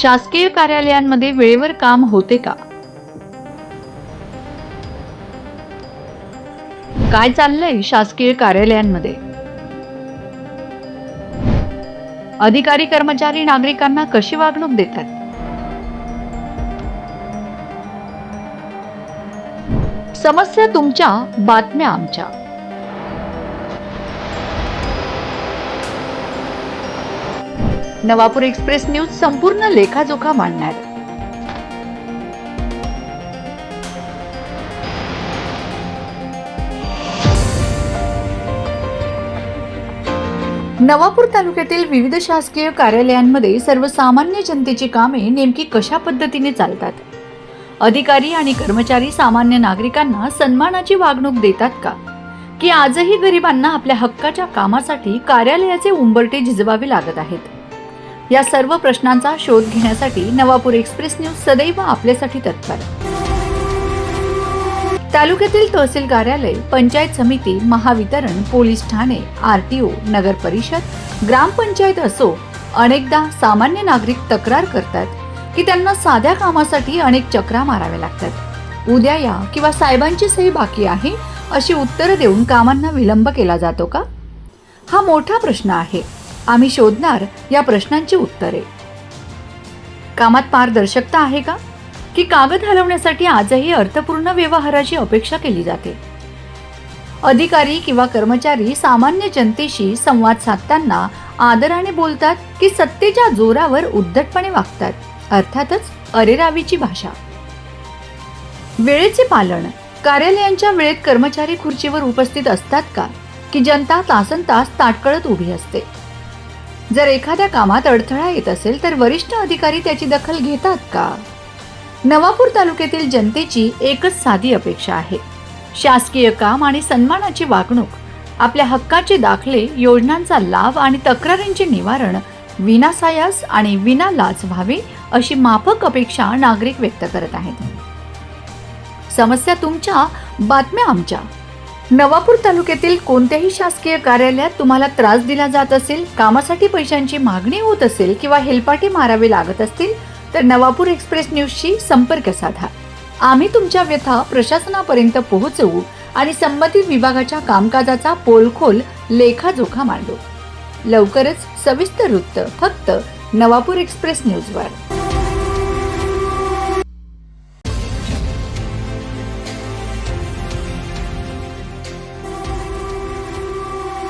शासकीय कार्यालयांमध्ये वेळेवर काम होते का? काय चाललंय शासकीय कार्यालयांमध्ये? अधिकारी, कर्मचारी नागरिकांना कशी वागणूक देतात? समस्या तुमच्या, बातम्या आमच्या. नवापूर एक्सप्रेस न्यूज संपूर्ण लेखाजोखा मांडणार. नवापूर तालुक्यातील विविध शासकीय कार्यालयांमध्ये सर्वसामान्य जनतेची कामे नेमकी कशा पद्धतीने चालतात? अधिकारी आणि कर्मचारी सामान्य नागरिकांना सन्मानाची वागणूक देतात का? की आजही गरिबांना आपल्या हक्काच्या कामासाठी कार्यालयाचे उंबरटे झिजवावे लागत आहेत? या सर्व प्रश्नांचा शोध घेण्यासाठी नवापूर एक्सप्रेस न्यूज सदैव आपल्यासाठी तत्पर. तालुक्यातील तहसील कार्यालय, पंचायत समिती, महावितरण, पोलीस ठाणे, आरटीओ, नगर परिषद, ग्रामपंचायत असो, अनेकदा सामान्य नागरिक तक्रार करतात की त्यांना साध्या कामासाठी अनेक चक्रा माराव्या लागतात. उद्या या किंवा साहेबांची सही बाकी आहे अशी उत्तरं देऊन कामांना विलंब केला जातो का? हा मोठा प्रश्न आहे. आम्ही शोधणार या प्रश्नांची उत्तरे. कामात पारदर्शकता आहे का? की कागद हलवण्यासाठी आजही अर्थपूर्ण व्यवहाराची अपेक्षा केली जाते? अधिकारी किंवा कर्मचारी सामान्य जनतेशी संवाद साधताना आदराने बोलतात की सत्तेच्या जोरावर उद्धटपणे वागतात? अर्थातच अरेरावीची भाषा. वेळेचे पालन. कार्यालयांच्या वेळेत कर्मचारी खुर्चीवर उपस्थित असतात का? की जनता तासनतास ताटकळत उभी असते? जर एखाद्या कामात अडथळा येत असेल तर वरिष्ठ अधिकारी त्याची दखल घेतात का? नवापूर तालुक्यातील जनतेची एकच साधी अपेक्षा आहे: शासकीय काम आणि सन्मानाची वागणूक. आपल्या हक्काचे दाखले, योजनांचा लाभ आणि तक्रारींचे निवारण विनासायास आणि विना लाच व्हावे अशी माफक अपेक्षा नागरिक व्यक्त करत आहेत. समस्या तुमच्या, बातम्या आमच्या. नवापूर तालुक्यातील कोणत्याही शासकीय कार्यालयात तुम्हाला त्रास दिला जात असेल, कामासाठी पैशांची मागणी होत असेल किंवा हेलपाटे मारावे लागत असतील तर नवापूर एक्सप्रेस न्यूजशी संपर्क साधा. आम्ही तुमच्या व्यथा प्रशासनापर्यंत पोहोचवू आणि संबंधित विभागाच्या कामकाजाचा पोलखोल लेखाजोखा मांडू. लवकरच सविस्तर वृत्त फक्त नवापूर एक्सप्रेस न्यूजवर.